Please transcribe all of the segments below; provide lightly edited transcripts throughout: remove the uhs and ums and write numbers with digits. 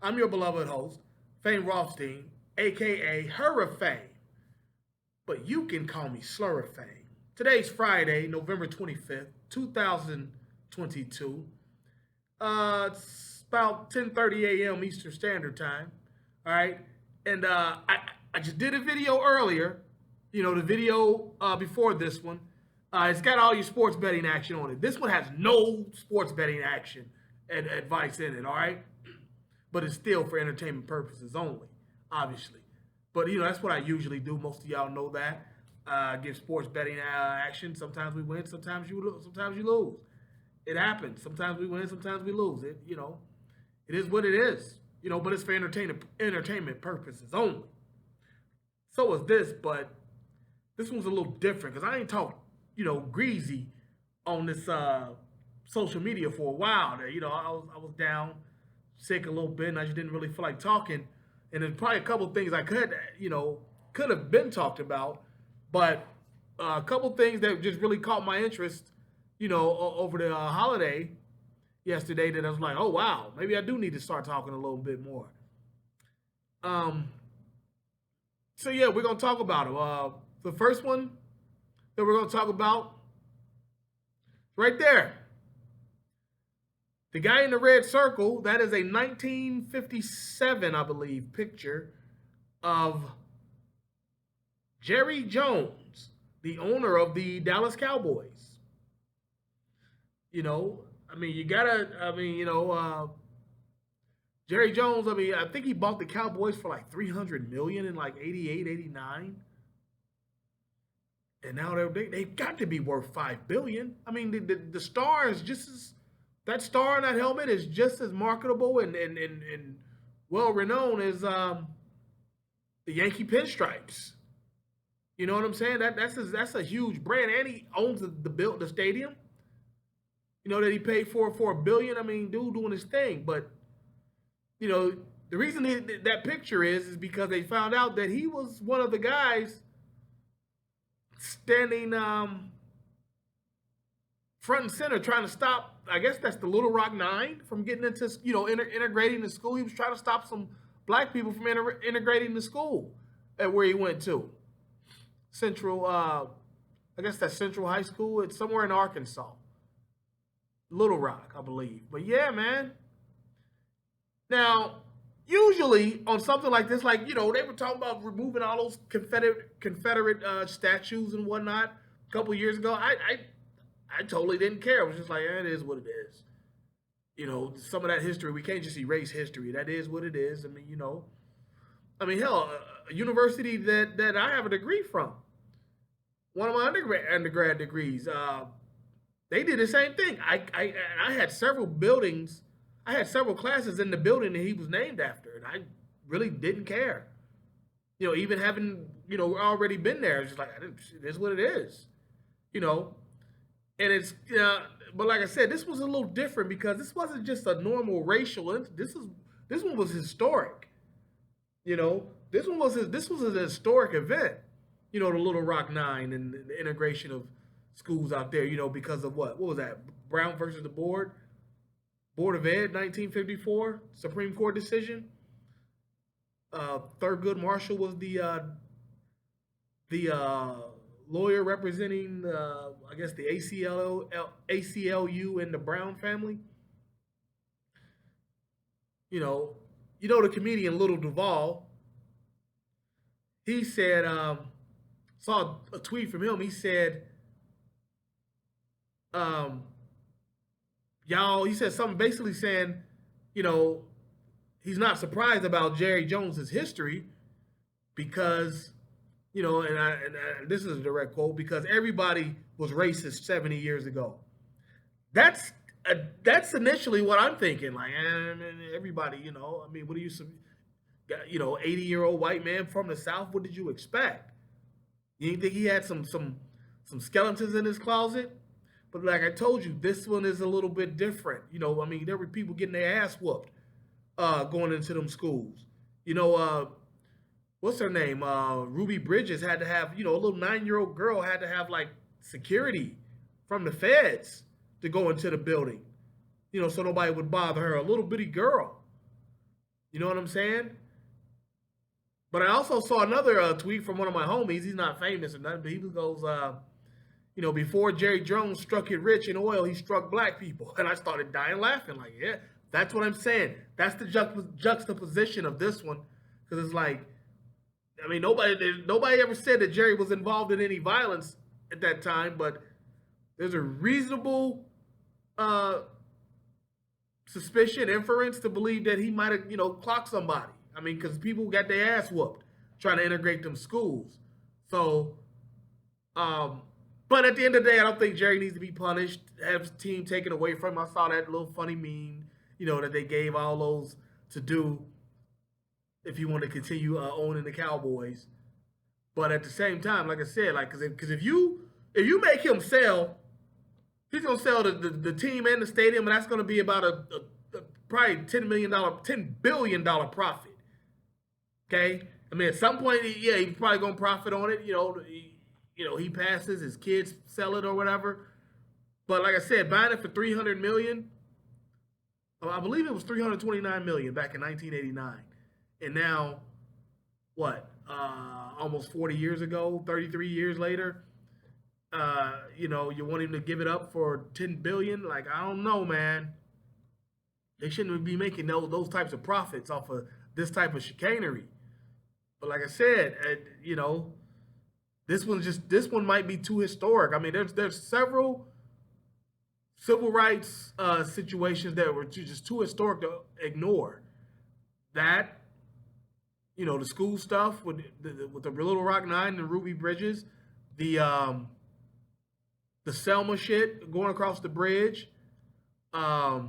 I'm your beloved host, Fame Rothstein, aka Her of Fame, but you can call me Slur of Fame. Today's Friday, November 25th, 2022. It's about 10:30 a.m. Eastern Standard Time. All right, and I just did a video earlier. The video before this one. It's got all your sports betting action on it. This one has no sports betting action and advice in it. All right, but it's still for entertainment purposes only, obviously. But that's what I usually do. Most of y'all know that. Give sports betting action. Sometimes we win, sometimes you lose. Sometimes you lose. It happens. Sometimes we win, sometimes we lose. It is what it is. But it's for entertainment purposes only. So is this, but this one's a little different because I ain't talked, greasy on this social media for a while. There, I was down, sick a little bit, and I just didn't really feel like talking. And there's probably a couple of things I could have been talked about, but a couple of things that just really caught my interest, over the holiday yesterday that I was like, oh wow, maybe I do need to start talking a little bit more. So yeah, we're gonna talk about it. The first one that we're gonna talk about, right there. The guy in the red circle, that is a 1957, I believe, picture of Jerry Jones, the owner of the Dallas Cowboys. Jerry Jones, I think he bought the Cowboys for like $300 million in like 88, 89. And now they've got to be worth $5 billion. The star is just as, that star on that helmet is just as marketable and well renowned as the Yankee pinstripes. You know what I'm saying? That's a huge brand, and he owns the stadium. That he paid for $1 billion. Dude doing his thing. But the reason that picture is because they found out that he was one of the guys standing front and center trying to stop, I guess that's the Little Rock Nine, from getting into, integrating the school. He was trying to stop some black people from integrating the school at where he went to. Central, I guess that's Central High School. It's somewhere in Arkansas. Little Rock, I believe. But yeah, man. Now, usually on something like this, like, they were talking about removing all those Confederate statues and whatnot a couple years ago. I totally didn't care. I was just like, it is what it is. Some of that history, we can't just erase history. That is what it is. Hell, a university that I have a degree from, one of my undergrad degrees, they did the same thing. I had several buildings. I had several classes in the building that he was named after, and I really didn't care. Even having, already been there, it's just like, it is what it is. And it's, but like I said, this was a little different because this wasn't just a normal racial. This one was historic. This was an historic event. The Little Rock Nine and the integration of schools out there. Because of what was that? Brown versus the Board of Ed, 1954 Supreme Court decision. Thurgood Marshall was the lawyer representing, I guess, the ACLU and the Brown family. The comedian Little Duval, he said, saw a tweet from him. He said, he said something basically saying, he's not surprised about Jerry Jones's history because, and this is a direct quote, because everybody was racist 70 years ago. That's initially what I'm thinking. Like, everybody, what do you, 80-year-old white man from the South? What did you expect? You didn't think he had some skeletons in his closet? But like I told you, this one is a little bit different. There were people getting their ass whooped going into them schools. What's her name? Ruby Bridges had to have, a little 9-year-old girl had to have like security from the feds to go into the building, so nobody would bother her. A little bitty girl. You know what I'm saying? But I also saw another tweet from one of my homies. He's not famous or nothing, but he goes, before Jerry Jones struck it rich in oil, he struck black people. And I started dying laughing. Like, yeah, that's what I'm saying. That's the juxtaposition of this one. Because it's like, I mean, nobody ever said that Jerry was involved in any violence at that time, but there's a reasonable suspicion, inference to believe that he might have, clocked somebody. I mean, because people got their ass whooped trying to integrate them schools. So, but at the end of the day, I don't think Jerry needs to be punished, have his team taken away from him. I saw that little funny meme, that they gave all those to do if you want to continue owning the Cowboys. But at the same time, like I said, like because if you make him sell, he's gonna sell the team and the stadium, and that's gonna be about a probably $10 billion profit. Okay, I mean at some point, yeah, he's probably gonna profit on it. He passes, his kids sell it or whatever. But like I said, buying it for $300 million, I believe it was $329 million back in 1989, and now what? Almost 40 years ago, 33 years later, you want him to give it up for $10 billion? Like, I don't know, man. They shouldn't be making those types of profits off of this type of chicanery. But like I said, this one might be too historic. I mean, there's several civil rights situations that were just too historic to ignore. That, the school stuff with the Little Rock Nine and Ruby Bridges, the Selma shit going across the bridge. Those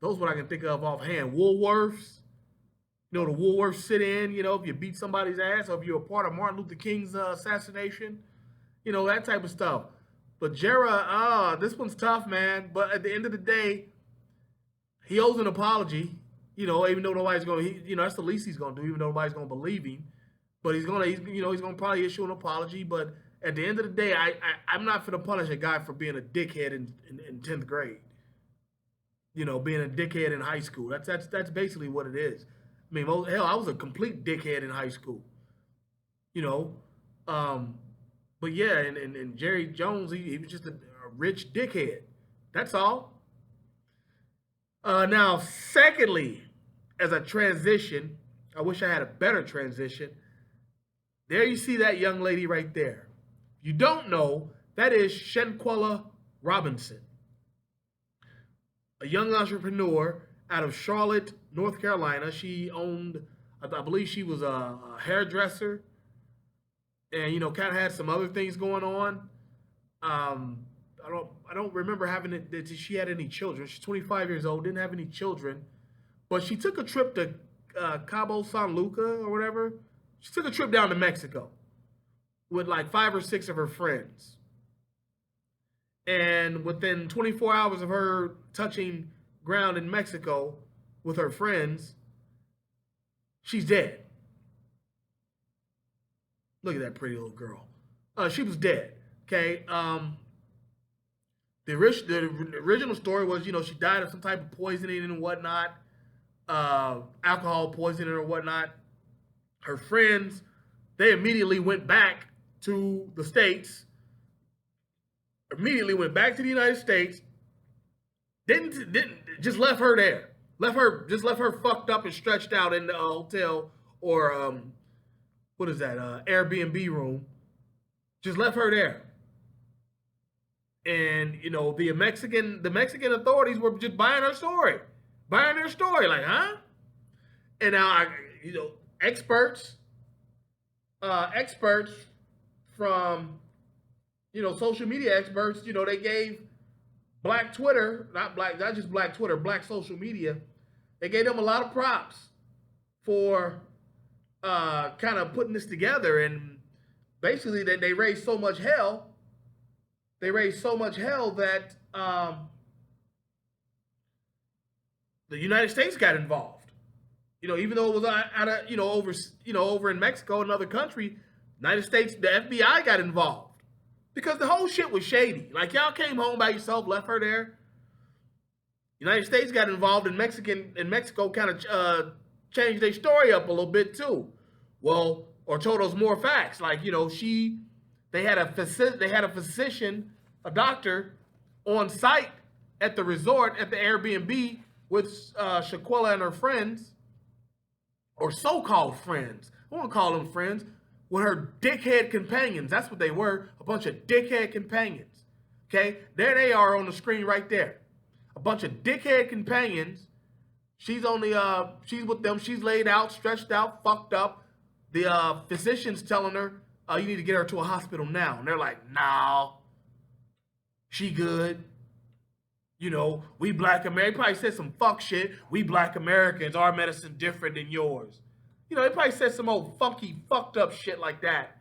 what I can think of offhand. Woolworths, the Woolworths sit-in, if you beat somebody's ass or if you're a part of Martin Luther King's assassination, that type of stuff. But Jera, this one's tough, man. But at the end of the day, he owes an apology. Even though nobody's going to, that's the least he's going to do, even though nobody's going to believe him. But he's going to probably issue an apology. But at the end of the day, I'm not going to punish a guy for being a dickhead in 10th grade. Being a dickhead in high school. That's basically what it is. I mean, hell, I was a complete dickhead in high school. But yeah, and Jerry Jones, he was just a rich dickhead. That's all. Now, secondly, as a transition, I wish I had a better transition. There you see that young lady right there. If you don't know, that is Shanquella Robinson, a young entrepreneur out of Charlotte, North Carolina. She owned, I believe she was a hairdresser, and kind of had some other things going on. I don't remember having it that she had any children. She's 25 years old, didn't have any children, but she took a trip to Cabo San Luca or whatever. She took a trip down to Mexico with like 5 or 6 of her friends. And within 24 hours of her touching ground in Mexico with her friends, she's dead. Look at that pretty little girl. She was dead. Okay. The original story was, she died of some type of poisoning and whatnot, alcohol poisoning or whatnot. Her friends, they immediately went back to the States. Immediately went back to the United States. Didn't just left her there. Left her fucked up and stretched out in the hotel or what is that? Airbnb room. Just left her there. And the Mexican authorities were just buying her story. Like, huh? And now experts from social media experts, they gave Black Twitter, not just Black Twitter, Black social media, they gave them a lot of props for kind of putting this together. And basically they raised so much hell. They raised so much hell that the United States got involved. Even though it was out of over in Mexico, another country, United States, the FBI got involved because the whole shit was shady. Like, y'all came home by yourself, left her there. United States got involved in Mexico kind of changed their story up a little bit too. Well, or told us more facts. Like, they had a physician, a doctor, on site at the resort, at the Airbnb with Shaquilla and her friends, or so-called friends. I won't call them friends. With her dickhead companions. That's what they were. A bunch of dickhead companions. Okay? There they are on the screen right there. A bunch of dickhead companions. She's with them. She's laid out, stretched out, fucked up. The physician's telling her, you need to get her to a hospital now. And they're like, no. She good. We black Americans. Probably said some fuck shit. We black Americans, our medicine different than yours. They probably said some old funky, fucked up shit like that.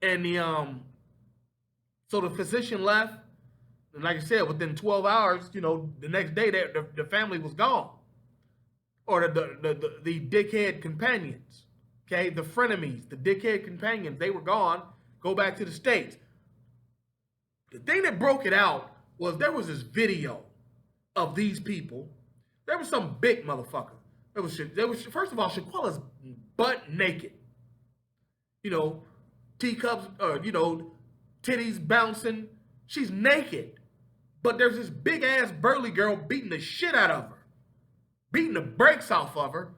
And so the physician left. And like I said, within 12 hours, the next day, the family was gone. Or the dickhead companions. Okay, the frenemies, the dickhead companions, they were gone. Go back to the States. The thing that broke it out was there was this video of these people. There was some big motherfucker. There was first of all, Shaquilla's butt naked. Teacups, titties bouncing. She's naked. But there's this big ass burly girl beating the shit out of her. Beating the brakes off of her.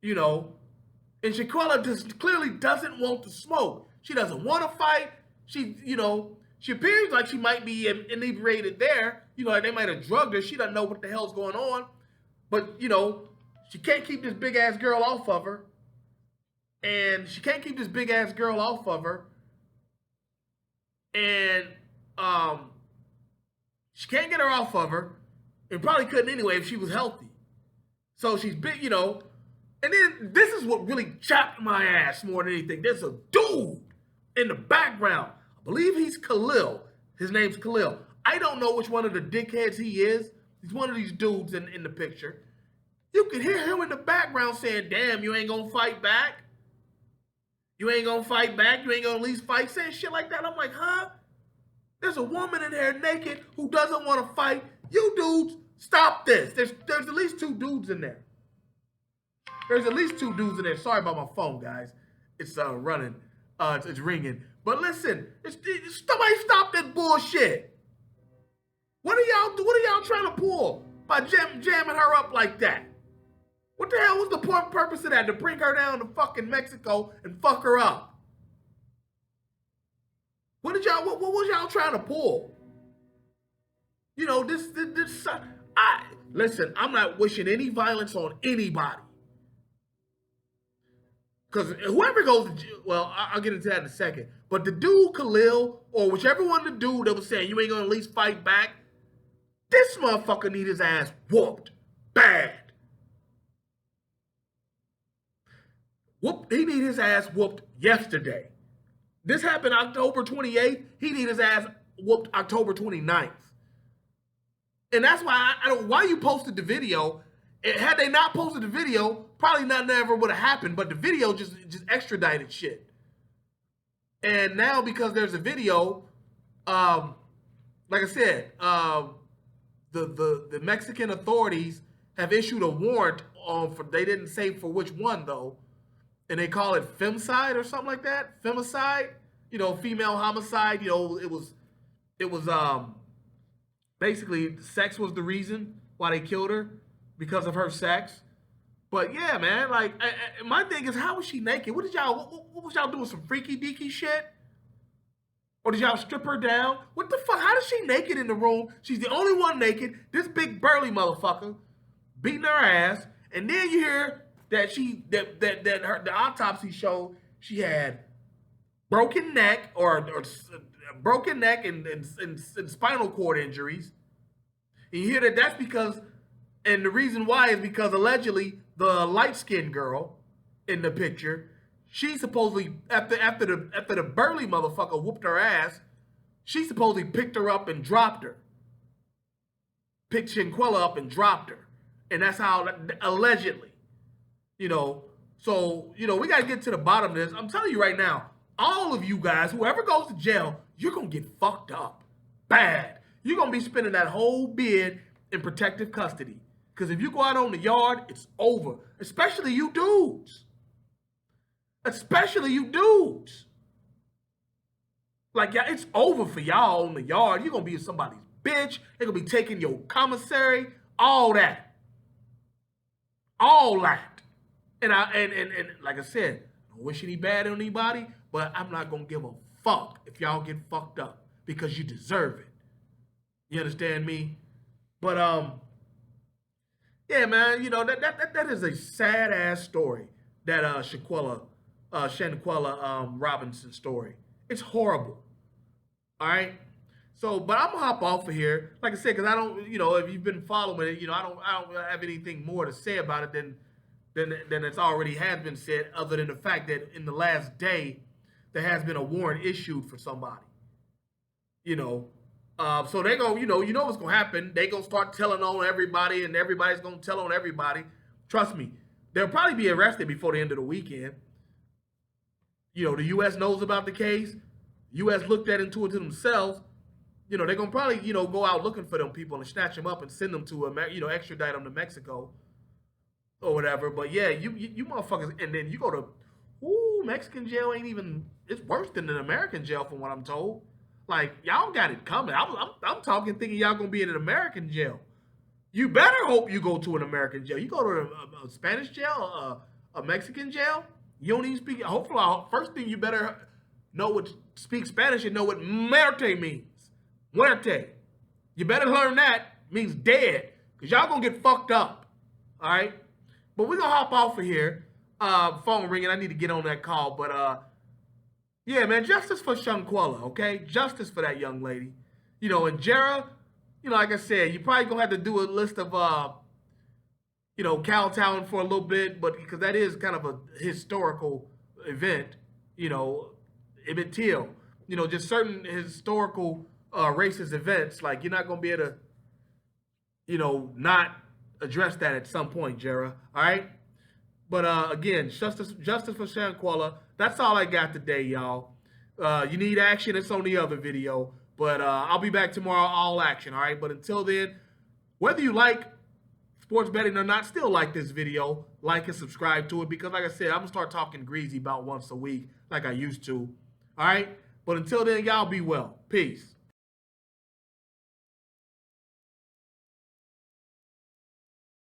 And Shaquilla just clearly doesn't want to smoke. She doesn't want to fight. She appears like she might be inebriated there. Like they might have drugged her. She doesn't know what the hell's going on. But, she can't keep this big ass girl off of her. And she can't keep this big ass girl off of her. And she can't get her off of her. And probably couldn't anyway if she was healthy. So she's big, And then this is what really chapped my ass more than anything. There's a dude in the background. I believe he's Khalil. His name's Khalil. I don't know which one of the dickheads he is. He's one of these dudes in the picture. You can hear him in the background saying, damn, you ain't gonna fight back? You ain't gonna fight back? You ain't gonna at least fight? Saying shit like that. I'm like, huh? There's a woman in there naked who doesn't want to fight. You dudes, stop this. There's at least two dudes in there. There's at least two dudes in there. Sorry about my phone, guys. It's running. It's ringing. But listen, somebody stop that bullshit. What are y'all trying to pull by jamming her up like that? What the hell was the purpose of that? To bring her down to fucking Mexico and fuck her up? What was y'all trying to pull? Listen, I'm not wishing any violence on anybody. Because whoever goes to jail, well, I'll get into that in a second. But the dude, Khalil, or whichever one the dude that was saying you ain't gonna at least fight back, this motherfucker need his ass whooped. Bad. He need his ass whooped yesterday. This happened October 28th. He need his ass whooped October 29th. And that's why why you posted the video. Had they not posted the video, probably nothing ever would have happened. But the video just extradited shit. And now because there's a video, like I said, the Mexican authorities have issued a warrant they didn't say for which one though, and they call it femicide or something like that. Femicide, female homicide. It was basically sex was the reason why they killed her, because of her sex. But yeah, man, like my thing is, how was she naked? What was y'all doing? Some freaky deaky shit? Or did y'all strip her down? What the fuck? How is she naked in the room? She's the only one naked. This big burly motherfucker beating her ass, and then you hear that the autopsy showed she had broken neck or broken neck and spinal cord injuries. And you hear that's because, and the reason why is because allegedly the light-skinned girl in the picture, she supposedly, after the burly motherfucker whooped her ass, she supposedly picked her up and dropped her. Picked Shanquella up and dropped her. And that's how, allegedly. So, we got to get to the bottom of this. I'm telling you right now, all of you guys, whoever goes to jail, you're going to get fucked up. Bad. You're going to be spending that whole bid in protective custody. Because if you go out on the yard, it's over. Especially you dudes. Especially you dudes. Like, yeah, it's over for y'all on the yard. You're going to be somebody's bitch. They're going to be taking your commissary. All that. All that. And like I said, I don't wish any bad on anybody, but I'm not going to give a fuck if y'all get fucked up because you deserve it. You understand me? But, yeah, man, you know, that is a sad-ass story, that Shanquella Robinson story. It's horrible. All right? So, but I'm going to hop off of here. Like I said, because I don't, you know, if you've been following it, you know, I don't have anything more to say about it than it's already has been said, other than the fact that in the last day, there has been a warrant issued for somebody. You know, so they go, you know what's gonna happen. They gonna start telling on everybody, and everybody's gonna tell on everybody. Trust me, they'll probably be arrested before the end of the weekend. You know, the U.S. knows about the case. U.S. looked into it themselves. You know, they're gonna probably, you know, go out looking for them people and snatch them up and send them to extradite them to Mexico or whatever. But yeah, you motherfuckers, and then you go to, Mexican jail ain't even, it's worse than an American jail from what I'm told. Like, y'all got it coming. I'm talking thinking y'all gonna be in an American jail. You better hope you go to an American jail. You go to a Spanish jail, a Mexican jail, you don't even speak, hopefully, first thing you better speak Spanish and know what muerte means. Muerte. You better learn that, means dead, because y'all gonna get fucked up. All right? But we're gonna hop off of here. Phone ringing, I need to get on that call, but yeah, man, justice for Shanquella, okay? Justice for that young lady. You know, and Jera, you know, like I said, you probably gonna have to do a list of, Cowtown for a little bit, but because that is kind of a historical event, you know, Emmett Till, you know, just certain historical racist events, like you're not gonna be able to, you know, not address that at some point, Jera, all right? But again, justice for Shanquella. That's all I got today, y'all. You need action, it's on the other video. But I'll be back tomorrow, all action, all right? But until then, whether you like sports betting or not, still like this video. Like and subscribe to it because, like I said, I'm going to start talking greasy about once a week like I used to, all right? But until then, y'all be well. Peace.